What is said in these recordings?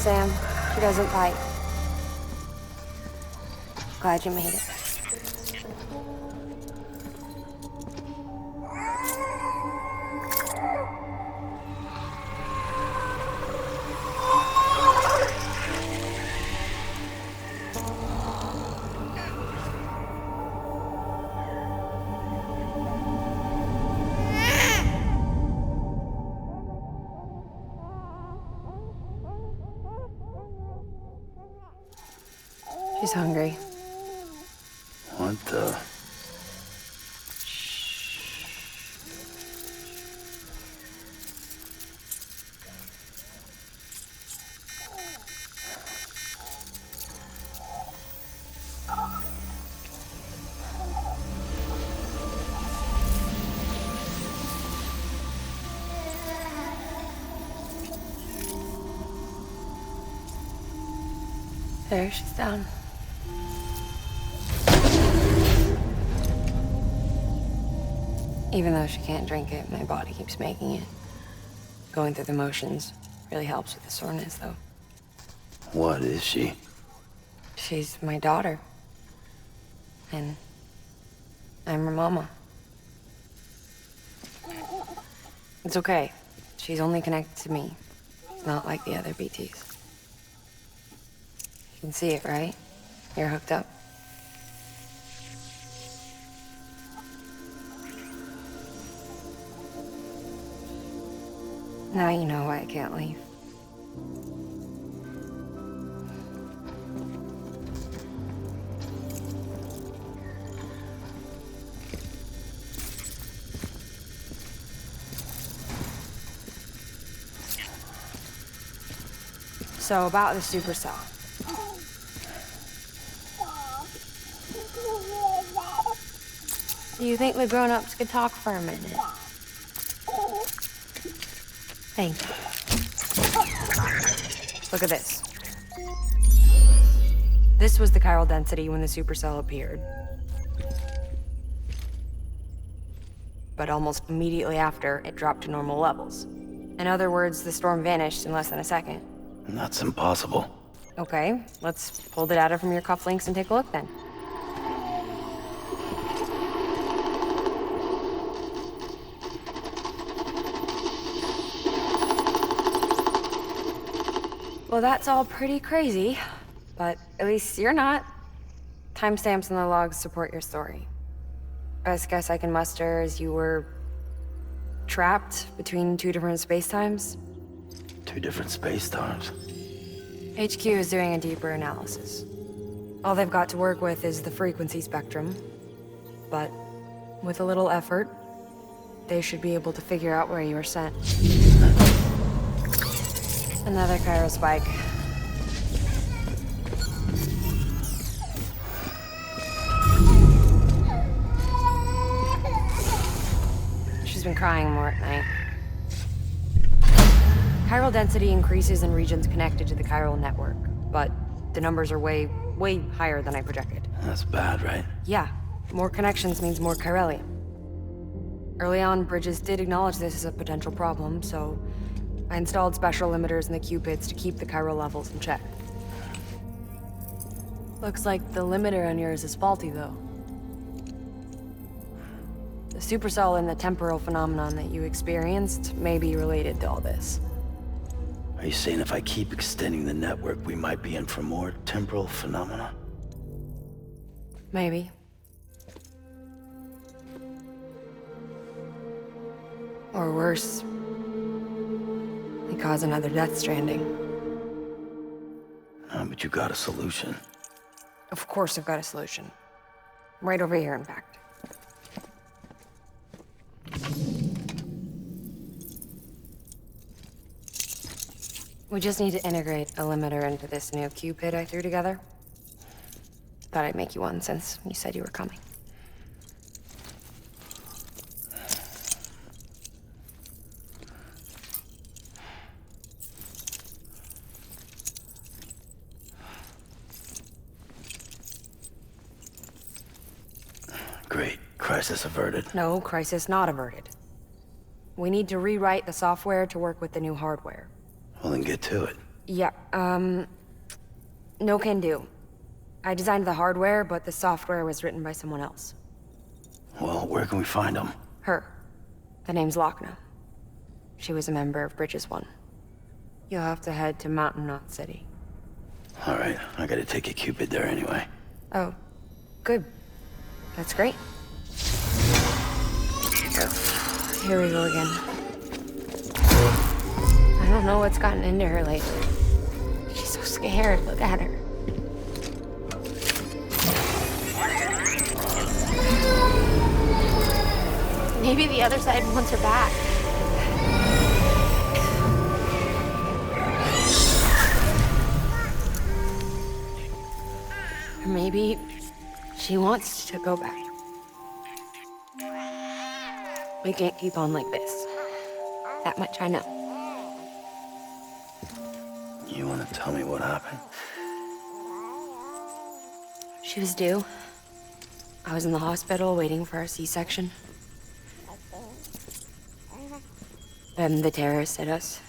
Sam. She doesn't bite. Glad you made it. She's hungry. What the? There, she's down. Even though she can't drink it, my body keeps making it. Going through the motions really helps with the soreness, though. What is she? She's my daughter. And I'm her mama. It's okay. She's only connected to me. Not like the other BTs. You can see it, right? You're hooked up. Now you know why I can't leave. So about the supercell. Do you think the grown-ups could talk for a minute? Thank you. Look at this. This was the chiral density when the supercell appeared. But almost immediately after, it dropped to normal levels. In other words, the storm vanished in less than a second. That's impossible. Okay, let's pull the data from your cufflinks and take a look then. Well, that's all pretty crazy, but at least you're not. Timestamps in the logs support your story. Best guess I can muster is you were trapped between two different spacetimes. Two different space-times. HQ is doing a deeper analysis. All they've got to work with is the frequency spectrum, but with a little effort, they should be able to figure out where you were sent. Another chiral spike. She's been crying more at night. Chiral density increases in regions connected to the chiral network, but the numbers are way higher than I projected. That's bad, right? Yeah, more connections means more chiralium. Early on, Bridges did acknowledge this as a potential problem, so I installed special limiters in the Q-pits to keep the chiral levels in check. Looks like the limiter on yours is faulty, though. The supercell and the temporal phenomenon that you experienced may be related to all this. Are you saying if I keep extending the network, we might be in for more temporal phenomena? Maybe. Or worse. They cause another death stranding. But you got a solution. Of course I've got a solution. Right over here, in fact. We just need to integrate a limiter into this new Q-pit I threw together. Thought I'd make you one since you said you were coming. Great. Crisis averted. No, crisis not averted. We need to rewrite the software to work with the new hardware. Well, then get to it. Yep. No can do. I designed the hardware, but the software was written by someone else. Well, where can we find them? Her. The name's Lochna. She was a member of Bridges 1. You'll have to head to Mountain Knot City. All right, I gotta take a Cupid there anyway. Oh, good. That's great. Here we go again. I don't know what's gotten into her lately. She's so scared. Look at her. Maybe the other side wants her back. Or maybe she wants to go back. We can't keep on like this. That much I know. You wanna tell me what happened? She was due. I was in the hospital waiting for a C-section. Then the terrorists hit us.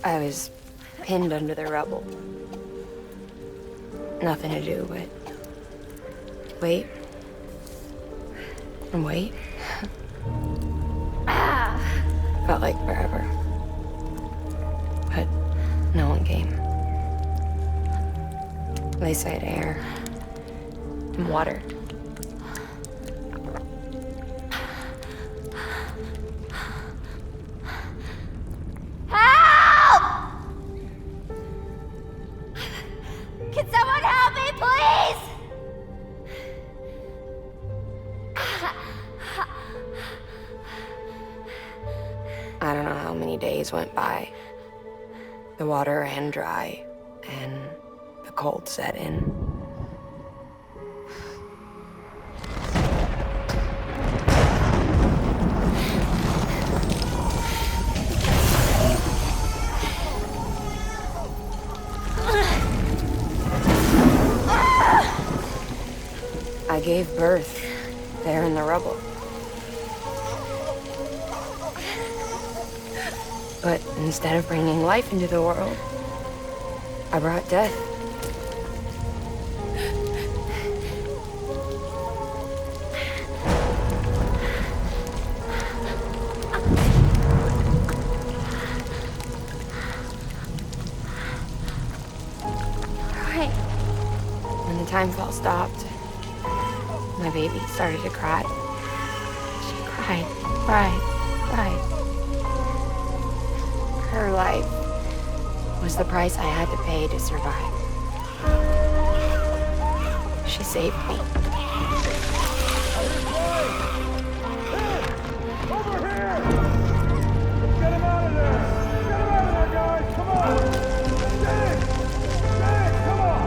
I was pinned under the rubble. Nothing to do but wait and wait. Felt like forever. But no one came. They said air and water. Can someone help me, please? I don't know how many days went by. The water ran dry, and the cold set in. I gave birth there in the rubble. But instead of bringing life into the world, I brought death. Right. When the time fall stopped, my baby started to cry. She cried, cried, cried. Her life was the price I had to pay to survive. She saved me. Over here! Get him out of there! Get him out of there, guys! Come on! Get it! Get it! Come on!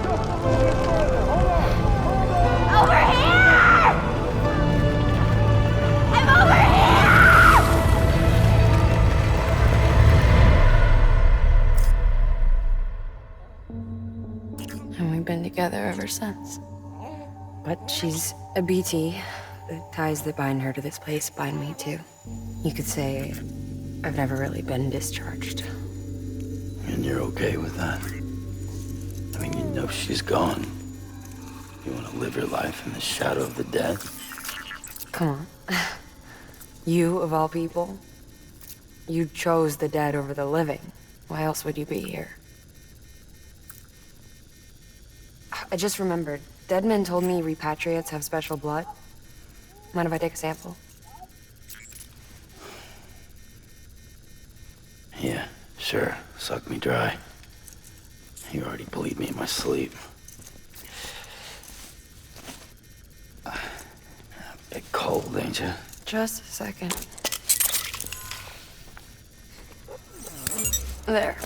Just a little bit further. Hold on! Hold on! Over here! I'm over here! And we've been together ever since. But she's a BT. The ties that bind her to this place bind me too. You could say I've never really been discharged. And you're okay with that? I mean, you know she's gone. You want to live your life in the shadow of the dead? Come on. You, of all people, you chose the dead over the living. Why else would you be here? I just remembered. Dead men told me repatriates have special blood. Mind if I take a sample? Yeah, sure. Suck me dry. You already bleed me in my sleep. A bit cold, ain't you? Just a second. There.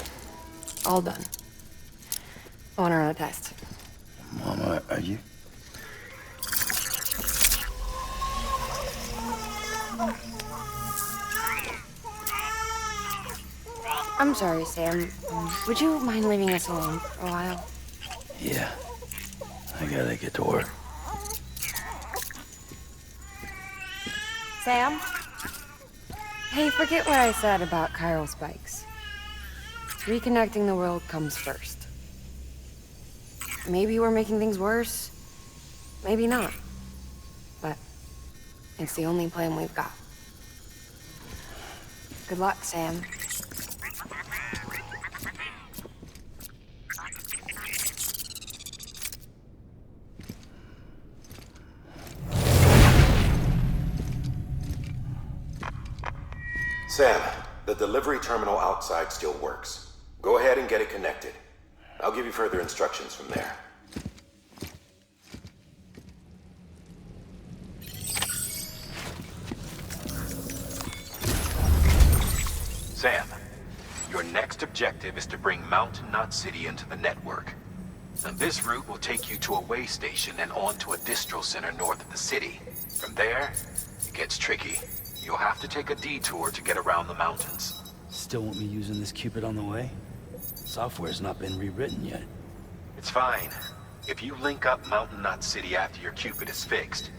All done. I want to run a test. Mama, are you? I'm sorry, Sam. Would you mind leaving us alone for a while? Yeah. I gotta get to work. Sam? Hey, forget what I said about chiral spikes. Reconnecting the world comes first. Maybe we're making things worse. Maybe not. But it's the only plan we've got. Good luck, Sam. Sam, the delivery terminal outside still works. Go ahead and get it connected. I'll give you further instructions from there. Sam, your next objective is to bring Mountain Knot City into the network. Now, this route will take you to a way station and on to a distro center north of the city. From there, it gets tricky. You'll have to take a detour to get around the mountains. Still want me using this Cupid on the way? Software's not been rewritten yet. It's fine. If you link up Mountain Knot City after your Cupid is fixed,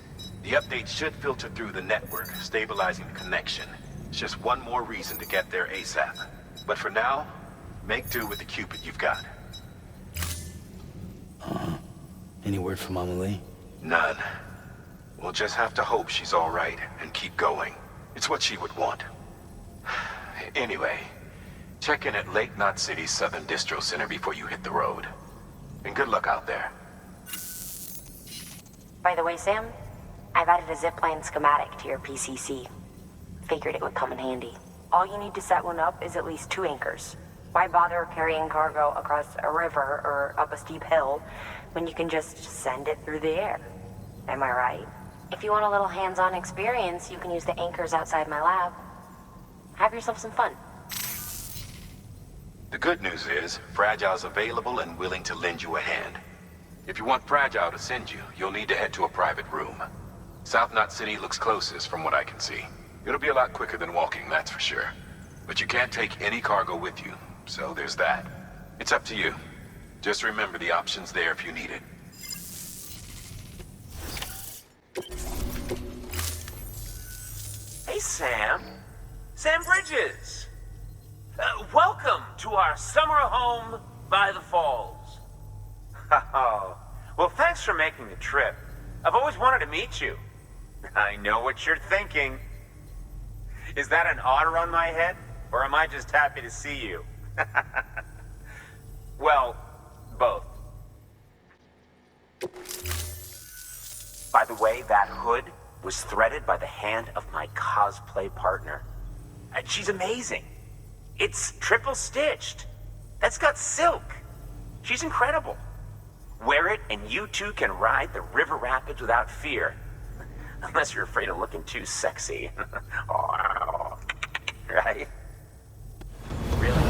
the update should filter through the network, stabilizing the connection. It's just one more reason to get there ASAP. But for now, make do with the Cupid you've got. Any word from Mama Lee? None. We'll just have to hope she's all right and keep going. It's what she would want. Anyway, check in at Lake Knot City's Southern Distro Center before you hit the road. And good luck out there. By the way, Sam, I've added a zipline schematic to your PCC. Figured it would come in handy. All you need to set one up is at least 2 anchors. Why bother carrying cargo across a river or up a steep hill when you can just send it through the air? Am I right? If you want a little hands-on experience, you can use the anchors outside my lab. Have yourself some fun. The good news is, Fragile's available and willing to lend you a hand. If you want Fragile to send you, you'll need to head to a private room. South Knot City looks closest from what I can see. It'll be a lot quicker than walking, that's for sure. But you can't take any cargo with you, so there's that. It's up to you. Just remember the option's there if you need it. Hey, Sam. Sam Bridges. Welcome to our summer home by the falls. Oh, well, thanks for making the trip. I've always wanted to meet you. I know what you're thinking. Is that an otter on my head, or am I just happy to see you? Well, both. By the way, that hood was threaded by the hand of my cosplay partner. And she's amazing. It's triple stitched. That's got silk. She's incredible. Wear it and you too can ride the river rapids without fear. Unless you're afraid of looking too sexy. Right? Really?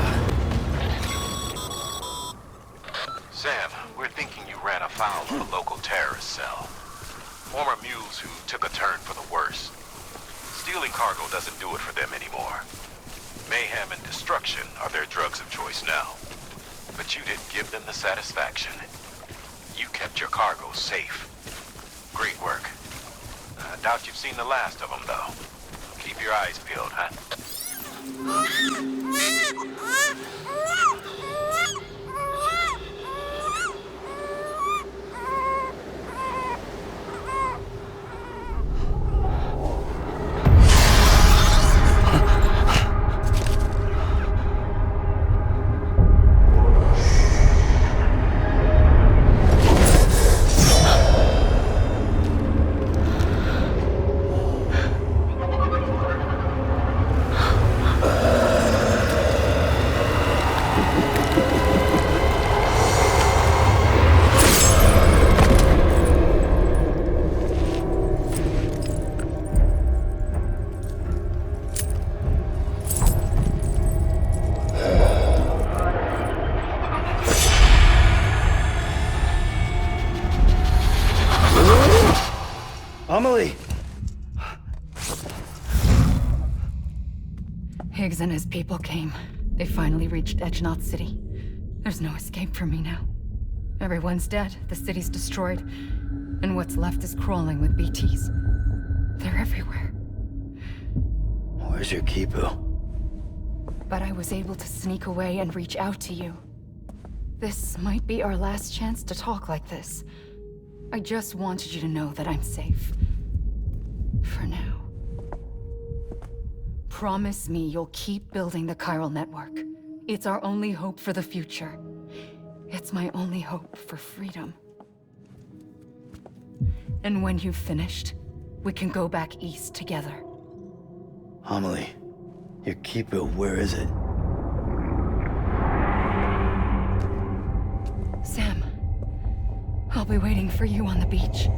Sam, we're thinking you ran afoul of a local terrorist cell. Former mules who took a turn for the worse. Stealing cargo doesn't do it for them anymore. Mayhem and destruction are their drugs of choice now. But you didn't give them the satisfaction. You kept your cargo safe. Great work. I doubt you've seen the last of them, though. Keep your eyes peeled, huh? Amelie! Higgs and his people came. They finally reached Edgenot City. There's no escape for me now. Everyone's dead, the city's destroyed, and what's left is crawling with BTs. They're everywhere. Where's your Kipu? But I was able to sneak away and reach out to you. This might be our last chance to talk like this. I just wanted you to know that I'm safe. For now. Promise me you'll keep building the chiral network. It's our only hope for the future. It's my only hope for freedom. And when you've finished, we can go back east together. Amelie, your Kipu, where is it? Sam, I'll be waiting for you on the beach.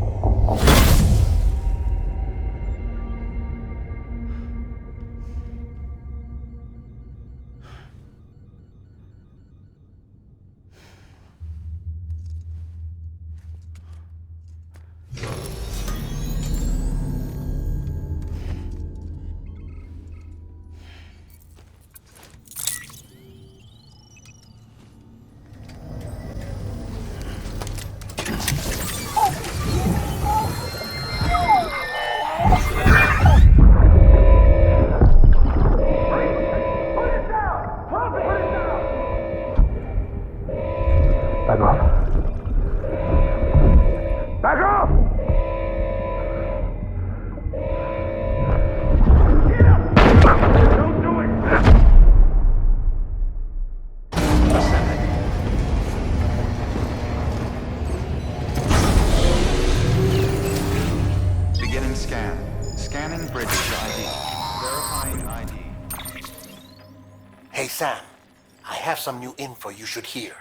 Back off. Back off! Get up! Don't do it! Beginning scan. Scanning Bridges ID. Verifying ID. Hey Sam, I have some new info you should hear.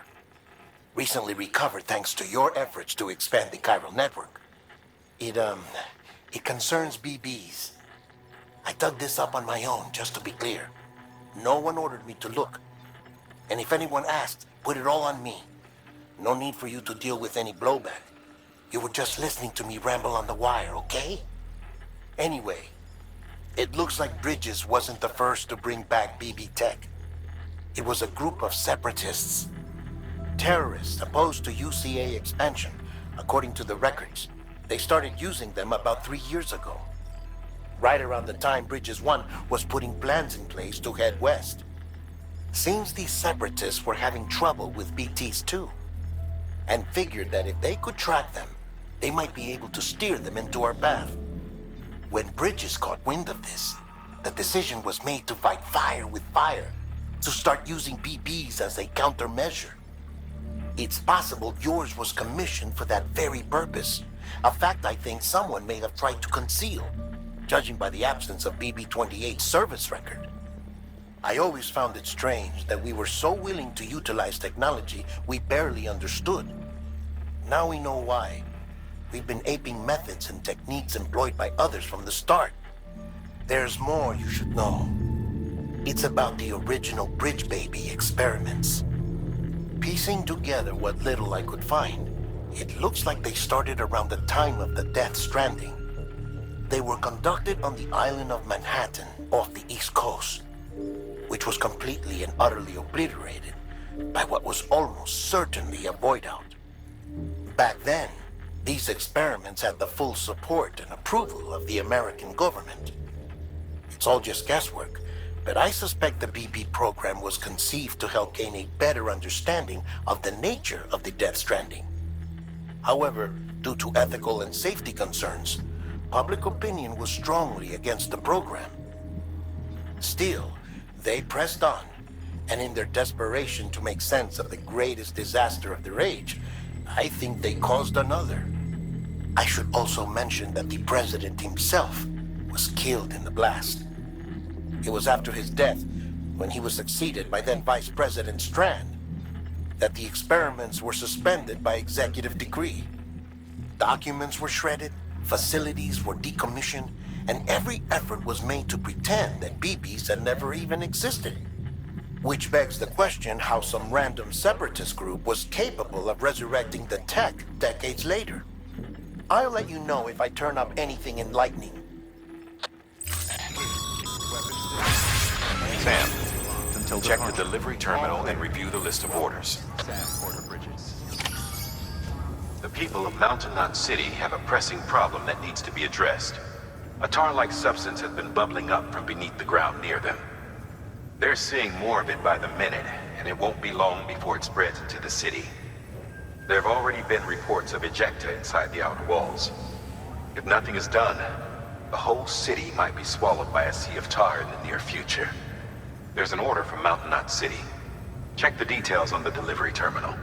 Recently recovered thanks to your efforts to expand the chiral network. It concerns BBs. I dug this up on my own, just to be clear. No one ordered me to look. And if anyone asked, put it all on me. No need for you to deal with any blowback. You were just listening to me ramble on the wire, okay? Anyway, it looks like Bridges wasn't the first to bring back BB tech. It was a group of separatists. Terrorists opposed to UCA expansion, according to the records. They started using them about 3 years ago. Right around the time Bridges 1 was putting plans in place to head west. Seems these separatists were having trouble with BTs too, and figured that if they could track them, they might be able to steer them into our path. When Bridges caught wind of this, the decision was made to fight fire with fire, to start using BBs as a countermeasure. It's possible yours was commissioned for that very purpose, a fact I think someone may have tried to conceal, judging by the absence of BB-28's service record. I always found it strange that we were so willing to utilize technology we barely understood. Now we know why. We've been aping methods and techniques employed by others from the start. There's more you should know. It's about the original Bridge Baby experiments. Piecing together what little I could find, it looks like they started around the time of the Death Stranding. They were conducted on the island of Manhattan off the East Coast, which was completely and utterly obliterated by what was almost certainly a void out. Back then, these experiments had the full support and approval of the American government. It's all just guesswork, but I suspect the BB program was conceived to help gain a better understanding of the nature of the Death Stranding. However, due to ethical and safety concerns, public opinion was strongly against the program. Still, they pressed on, and in their desperation to make sense of the greatest disaster of their age, I think they caused another. I should also mention that the president himself was killed in the blast. It was after his death, when he was succeeded by then Vice President Strand, that the experiments were suspended by executive decree. Documents were shredded, facilities were decommissioned, and every effort was made to pretend that BBs had never even existed. Which begs the question how some random separatist group was capable of resurrecting the tech decades later. I'll let you know if I turn up anything enlightening. Sam, check the delivery terminal and review the list of orders. The people of Mountain Knot City have a pressing problem that needs to be addressed. A tar-like substance has been bubbling up from beneath the ground near them. They're seeing more of it by the minute, and it won't be long before it spreads into the city. There have already been reports of ejecta inside the outer walls. If nothing is done, the whole city might be swallowed by a sea of tar in the near future. There's an order from Mountain Knot City. Check the details on the delivery terminal.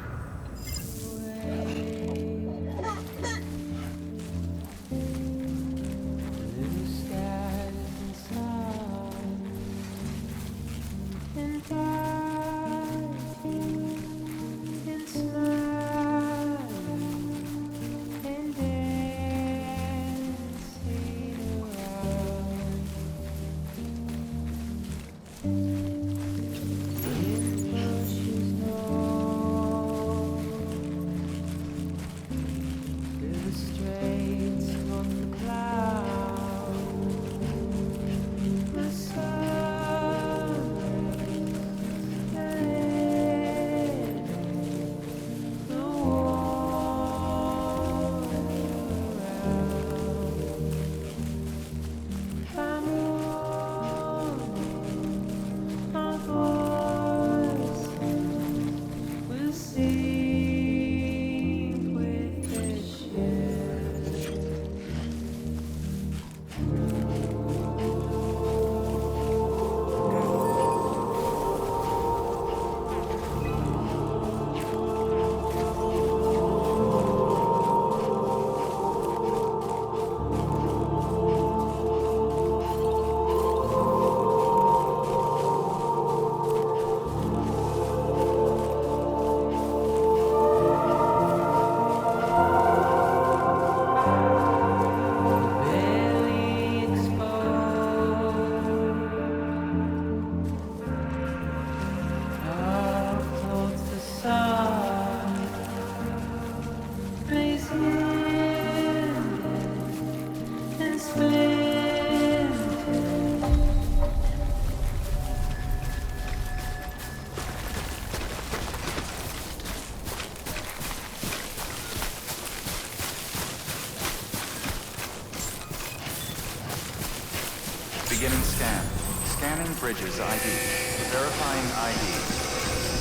Beginning scan. Scanning bridges ID. Verifying ID.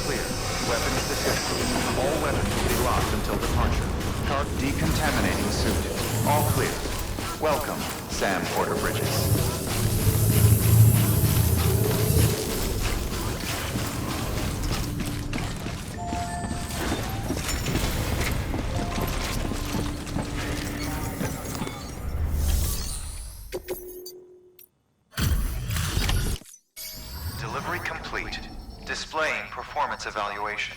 Clear. Weapons detected. All weapons will be locked until departure. Car decontaminating suit. All clear. Welcome, Sam Porter Bridges. Delivery complete. Displaying performance evaluation.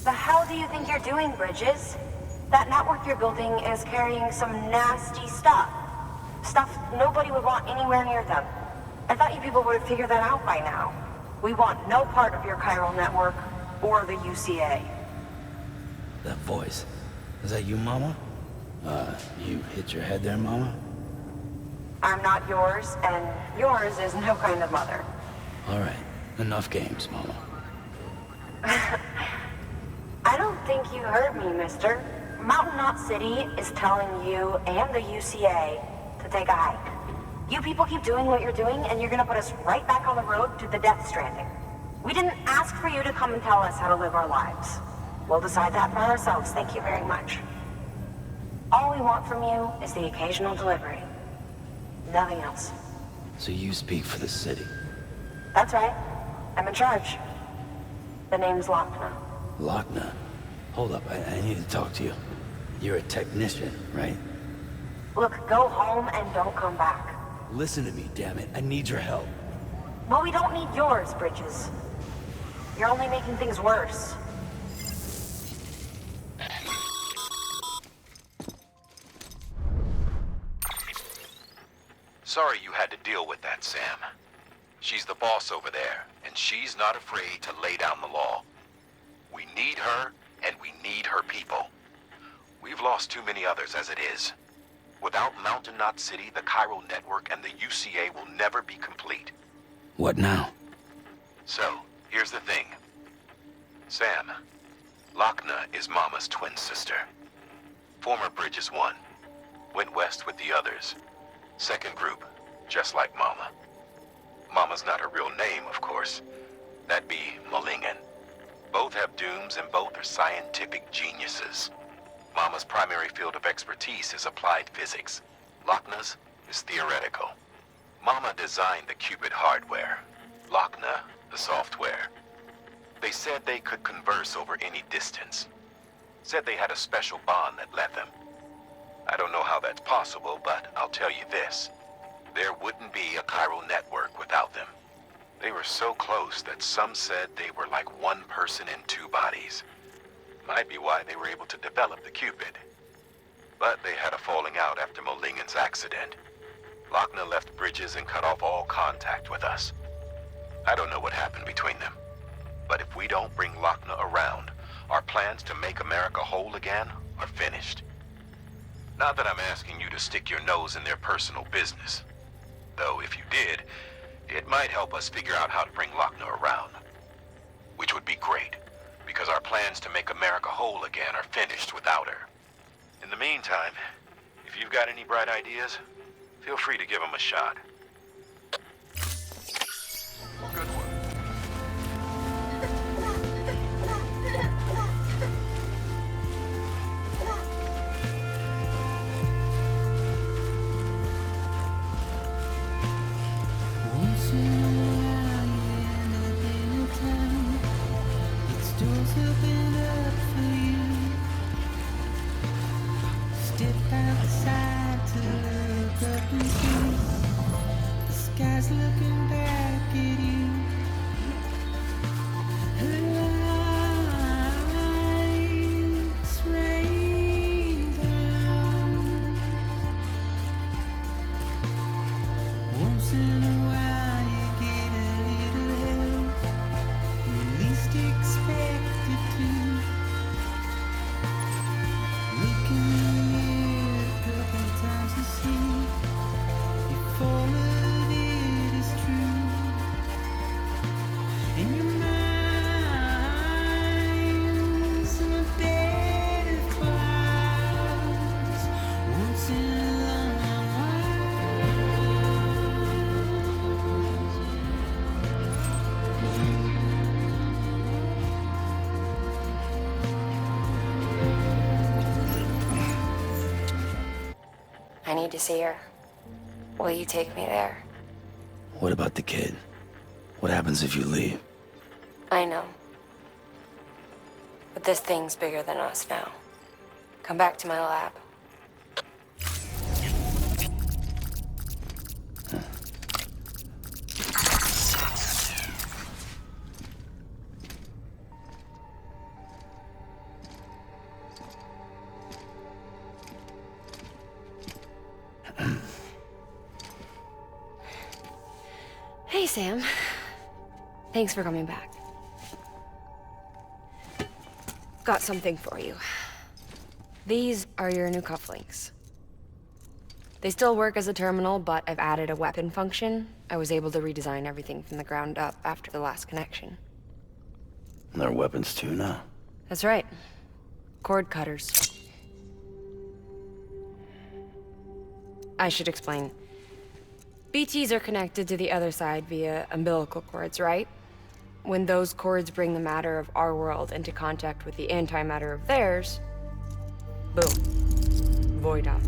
The hell do you think you're doing, Bridges? That network you're building is carrying some nasty stuff. Stuff nobody would want anywhere near them. I thought you people would have figured that out by now. We want no part of your chiral network or the UCA. That voice. Is that you, Mama? You hit your head there, Mama? I'm not yours, and yours is no kind of mother. All right. Enough games, Mama. I don't think you heard me, mister. Mountain Knot City is telling you and the UCA to take a hike. You people keep doing what you're doing, and you're gonna put us right back on the road to the death stranding. We didn't ask for you to come and tell us how to live our lives. We'll decide that for ourselves, thank you very much. All we want from you is the occasional delivery. Nothing else. So you speak for the city? That's right. I'm in charge. The name's Lochner. Lochner? Hold up, I need to talk to you. You're a technician, right? Look, go home and don't come back. Listen to me, damn it. I need your help. Well, we don't need yours, Bridges. You're only making things worse. Sorry you had to deal with that, Sam. She's the boss over there, and she's not afraid to lay down the law. We need her, and we need her people. We've lost too many others as it is. Without Mountain Knot City, the Chiral Network and the UCA will never be complete. What now? So, here's the thing. Sam, Lochna is Mama's twin sister. Former Bridges 1. Went west with the others. Second group, just like Mama. Mama's not her real name, of course. That'd be Malingen. Both have dooms and both are scientific geniuses. Mama's primary field of expertise is applied physics. Lochna's is theoretical. Mama designed the Cupid hardware. Lochna, the software. They said they could converse over any distance. Said they had a special bond that let them. I don't know how that's possible, but I'll tell you this. There wouldn't be a chiral network without them. They were so close that some said they were like one person in two bodies. Might be why they were able to develop the Cupid. But they had a falling out after Molingen's accident. Lochna left Bridges and cut off all contact with us. I don't know what happened between them. But if we don't bring Lochna around, our plans to make America whole again are finished. Not that I'm asking you to stick your nose in their personal business. Though if you did, it might help us figure out how to bring Lochna around. Which would be great, because our plans to make America whole again are finished without her. In the meantime, if you've got any bright ideas, feel free to give them a shot. Good work. Once in a while you end up in a town. Its doors open up for you. Step outside to look up and see. The sky's looking back at you. Her eyes rain down. Once in a while you get a little help. You least expect it to. Look in the mirror a couple times to see if all of it is true. And your mind's in a bed of clouds. Once in a long I need to see her. Will you take me there? What about the kid? What happens if you leave? I know. But this thing's bigger than us now. Come back to my lab. Hey, Sam. Thanks for coming back. Got something for you. These are your new cufflinks. They still work as a terminal, but I've added a weapon function. I was able to redesign everything from the ground up after the last connection. And they're weapons too now. That's right. Cord cutters. I should explain. BTs are connected to the other side via umbilical cords, right? When those cords bring the matter of our world into contact with the antimatter of theirs, boom. Void out.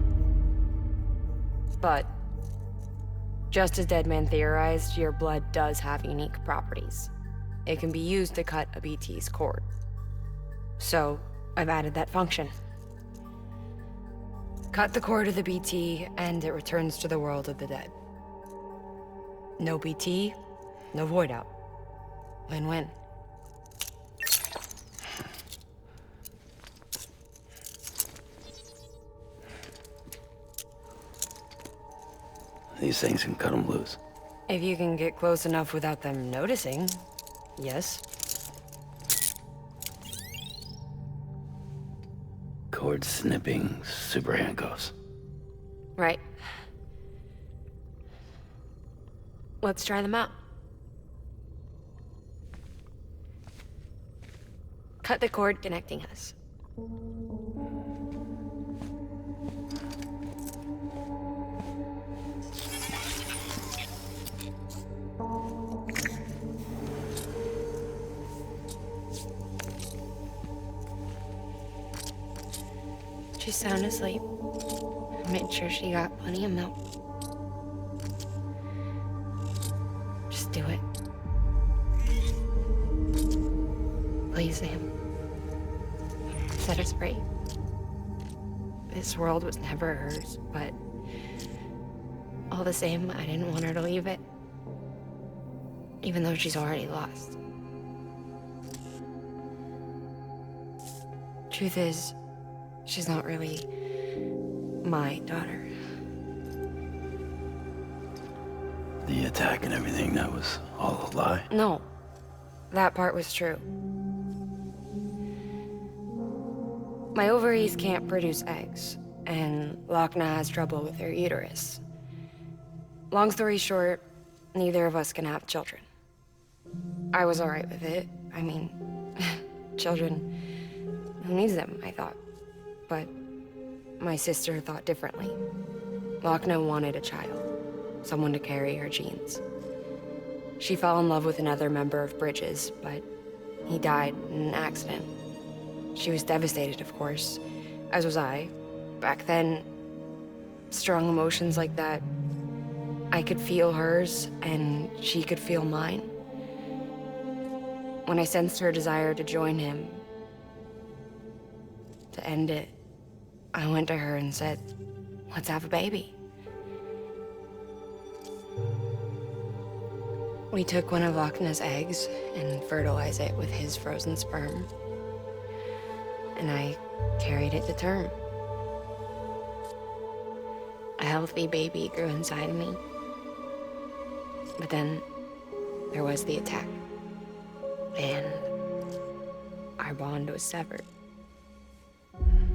But, just as Deadman theorized, your blood does have unique properties. It can be used to cut a BT's cord. So, I've added that function. Cut the cord of the BT, and it returns to the world of the dead. No BT, no void out. Win-win. These things can cut them loose. If you can get close enough without them noticing, yes. Cord snipping, super handcuffs. Right. Let's try them out. Cut the cord connecting us. She's sound asleep. I made sure she got plenty of milk. Just do it. Please, Sam. Set us free. This world was never hers, but all the same, I didn't want her to leave it. Even though she's already lost. Truth is, she's not really my daughter. The attack and everything, that was all a lie? No, that part was true. My ovaries can't produce eggs, and Lochna has trouble with her uterus. Long story short, neither of us can have children. I was alright with it. I mean, children, who needs them, I thought. But my sister thought differently. Lochna wanted a child, someone to carry her genes. She fell in love with another member of Bridges, but he died in an accident. She was devastated, of course, as was I. Back then, strong emotions like that, I could feel hers, and she could feel mine. When I sensed her desire to join him, to end it, I went to her and said, let's have a baby. We took one of Lochna's eggs and fertilized it with his frozen sperm. And I carried it to term. A healthy baby grew inside of me. But then there was the attack. And our bond was severed.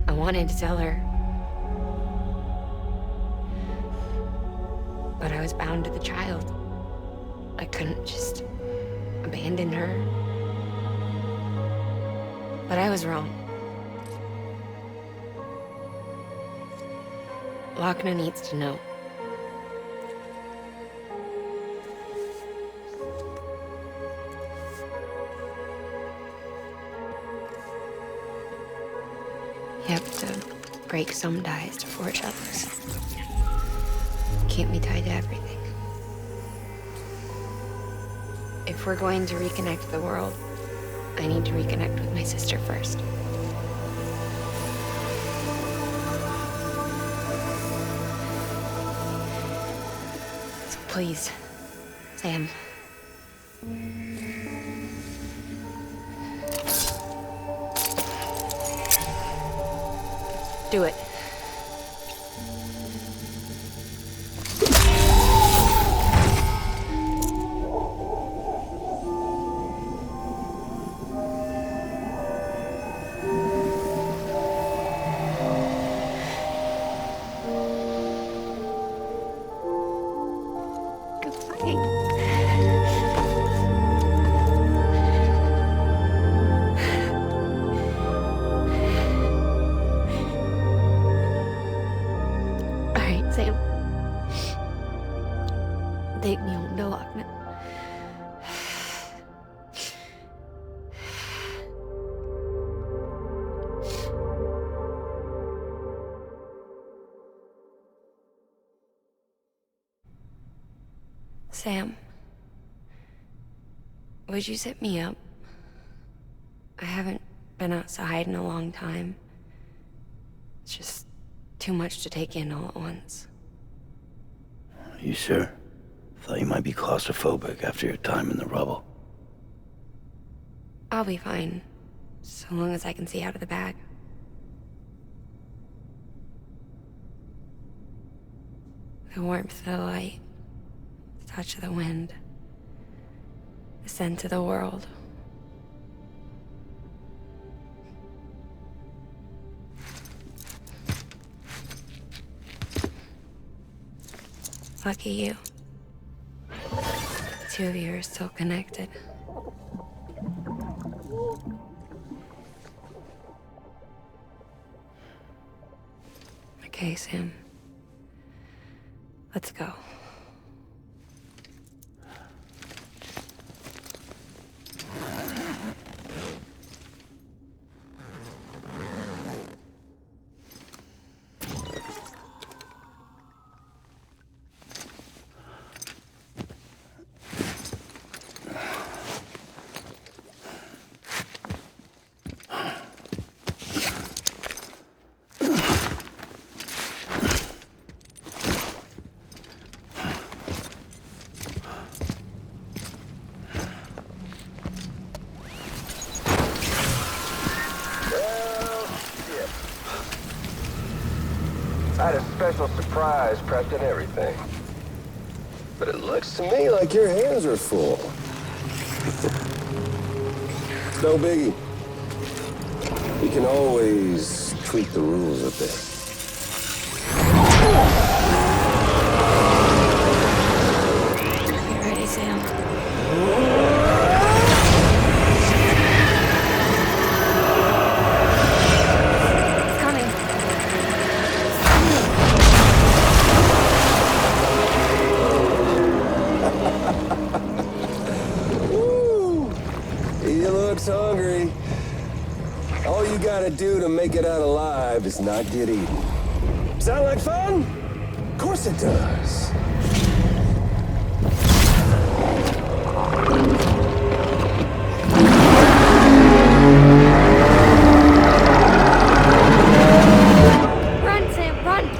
I wanted to tell her. But I was bound to the child. I couldn't just abandon her. But I was wrong. Lochna needs to know. You have to break some ties to forge others. Can't be tied to everything. If we're going to reconnect the world, I need to reconnect with my sister first. So please, Sam. Do it. Sam. Take me home to Lochna. Sam, would you sit me up? I haven't been outside in a long time. It's just too much to take in all at once. You sure? Thought you might be claustrophobic after your time in the rubble. I'll be fine, so long as I can see out of the bag. The warmth of the light, the touch of the wind, the scent of the world. Lucky you. The two of you are still connected. Okay, Sam. Let's go. I had a special surprise prepped and everything. But it looks to me like your hands are full. It's no biggie. We can always tweak the rules a bit. You ready, Sam? He looks hungry. All you gotta do to make it out alive is not get eaten. Sound like fun? Of course it does. Run, Sam, run!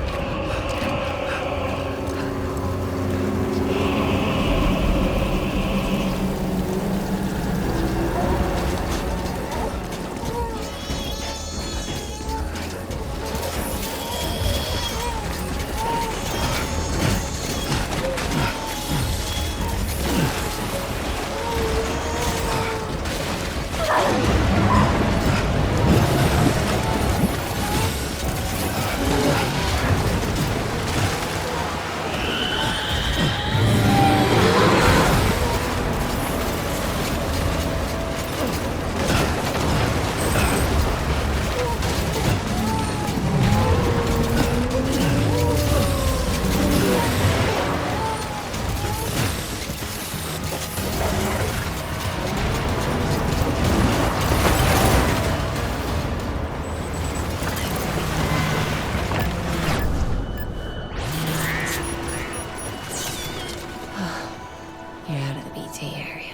You're out of the BT area.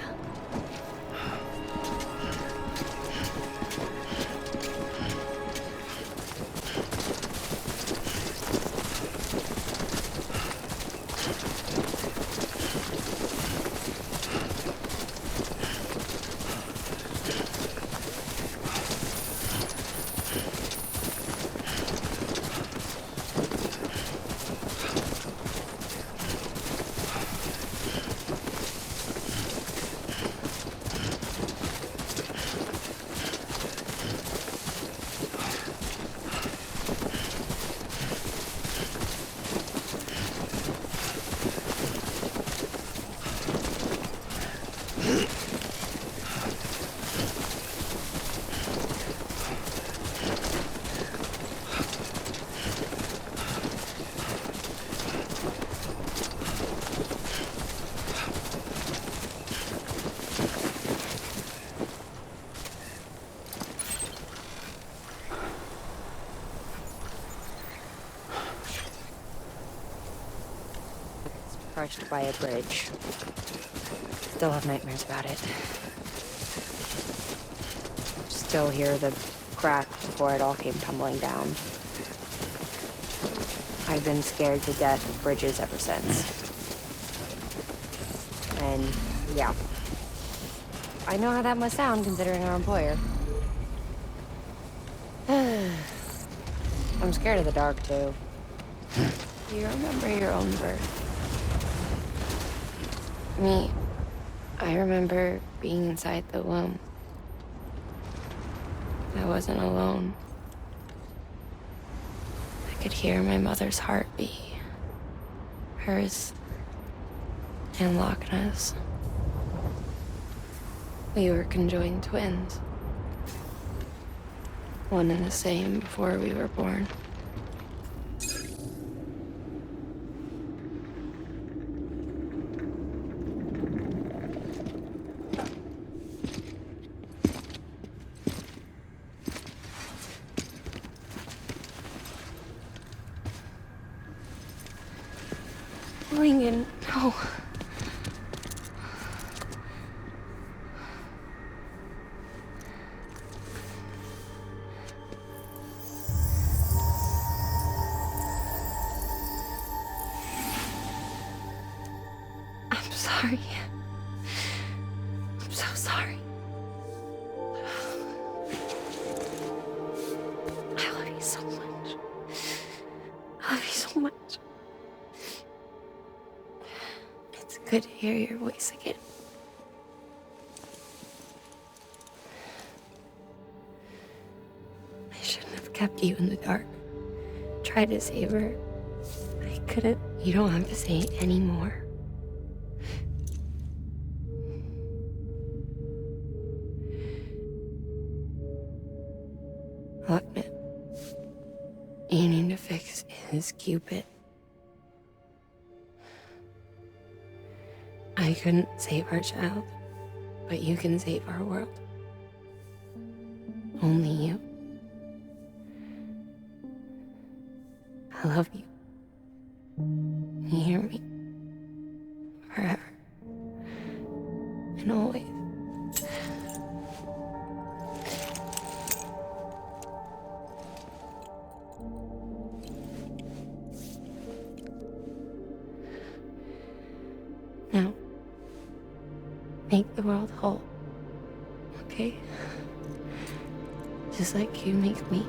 Crushed by a bridge. Still have nightmares about it. Still hear the crack before it all came tumbling down. I've been scared to death of bridges ever since. And yeah, I know how that must sound considering our employer. I'm scared of the dark too. Do you remember your own birth? Me, I remember being inside the womb. I wasn't alone. I could hear my mother's heartbeat. Hers and Lochna's. We were conjoined twins. One and the same before we were born. Lincoln, no. I'm sorry. I'm so sorry. I love you so much. I love you so much. It's good to hear your voice again. I shouldn't have kept you in the dark. Tried to save her. I couldn't. You don't have to say any more. Look, man. You need to fix his Cupid. I couldn't save our child, but you can save our world. Only you. I love you. You hear me? Forever. And always. Now, make the world whole, okay? Just like you make me.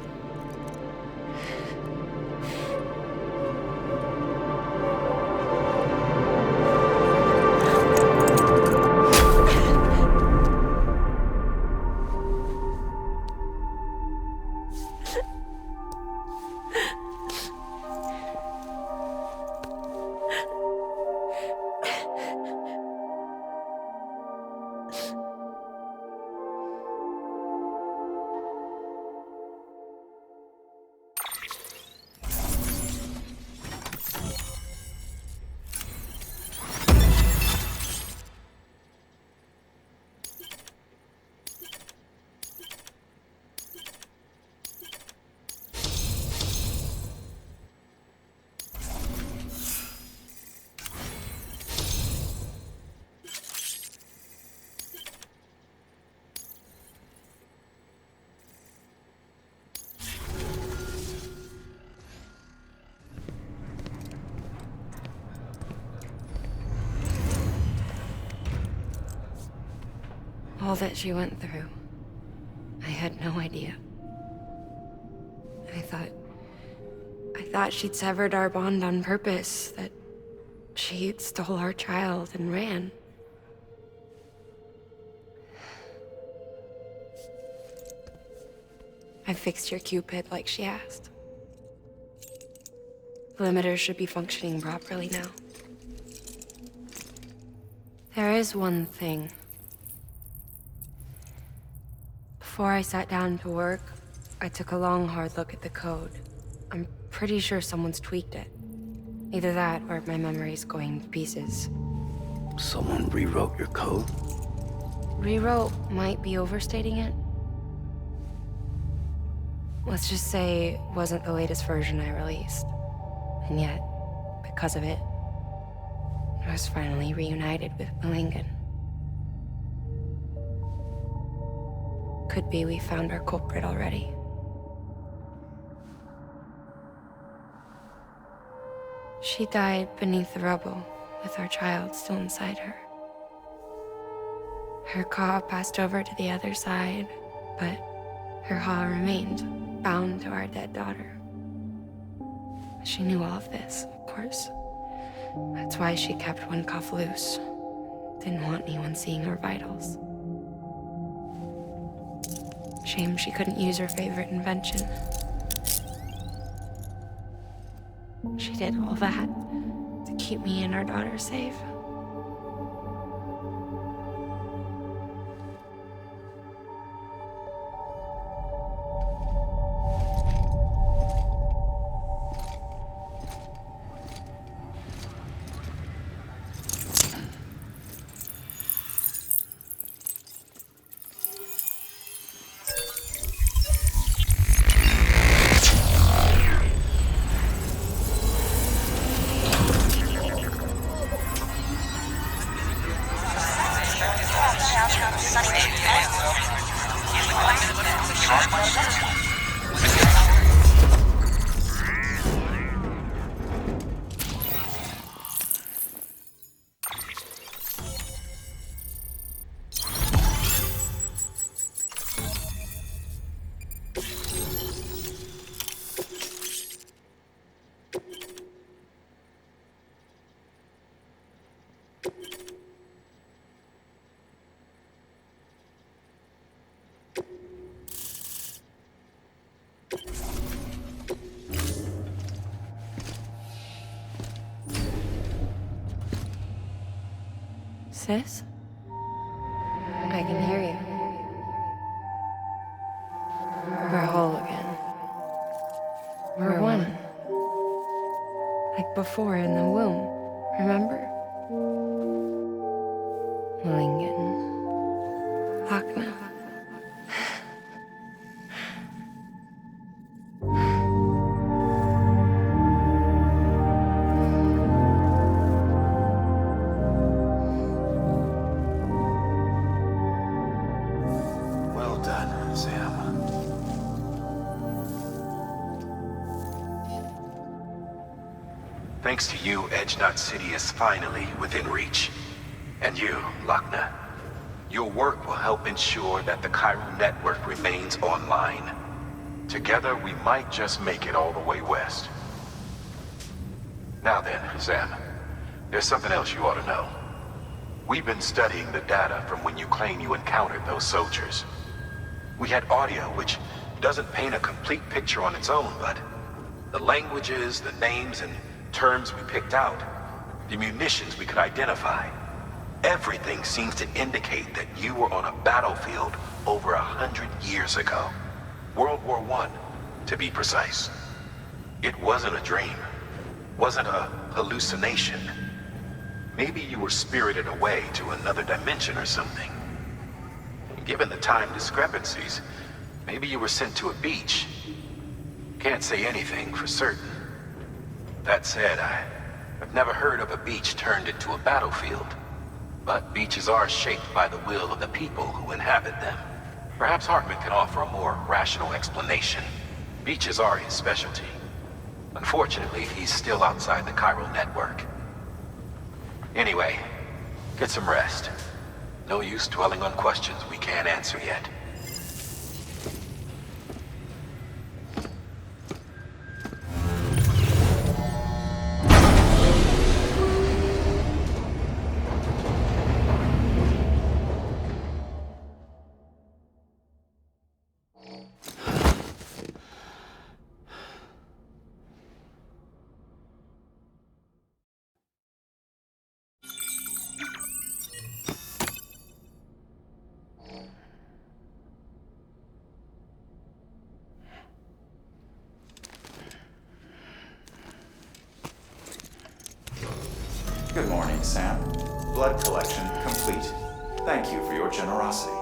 All that she went through, I had no idea. I thought she'd severed our bond on purpose, that she stole our child and ran. I fixed your Cupid like she asked. The limiter should be functioning properly now. There is one thing. Before I sat down to work, I took a long, hard look at the code. I'm pretty sure someone's tweaked it. Either that, or my memory's going to pieces. Someone rewrote your code? Rewrote might be overstating it. Let's just say it wasn't the latest version I released. And yet, because of it, I was finally reunited with Lincoln. Could be we found our culprit already. She died beneath the rubble, with our child still inside her. Her Ka passed over to the other side, but her Ha remained, bound to our dead daughter. She knew all of this, of course. course. That's why she kept one cuff loose. Didn't want anyone seeing her vitals. Shame she couldn't use her favorite invention. She did all that to keep me and our daughter safe. Sis? I can hear you. We're whole again. We're one. Like before in the womb, remember? Lingen. Akna. Well done, Sam. Thanks to you, Edgenot City is finally within reach. And you, Lochner. Your work will help ensure that the Chiral network remains online. Together, we might just make it all the way west. Now then, Sam, there's something else you ought to know. We've been studying the data from when you claim you encountered those soldiers. We had audio, which doesn't paint a complete picture on its own, but the languages, the names, and terms we picked out, the munitions we could identify, everything seems to indicate that you were on a battlefield over 100 years ago. World War I, to be precise. It wasn't a dream. Wasn't a hallucination. Maybe you were spirited away to another dimension or something. Given the time discrepancies, maybe you were sent to a beach. Can't say anything for certain. That said, I've never heard of a beach turned into a battlefield. But beaches are shaped by the will of the people who inhabit them. Perhaps Hartman can offer a more rational explanation. Beaches are his specialty. Unfortunately, he's still outside the Chiral network. Anyway, get some rest. No use dwelling on questions we can't answer yet. Good morning, Sam. Blood collection complete. Thank you for your generosity.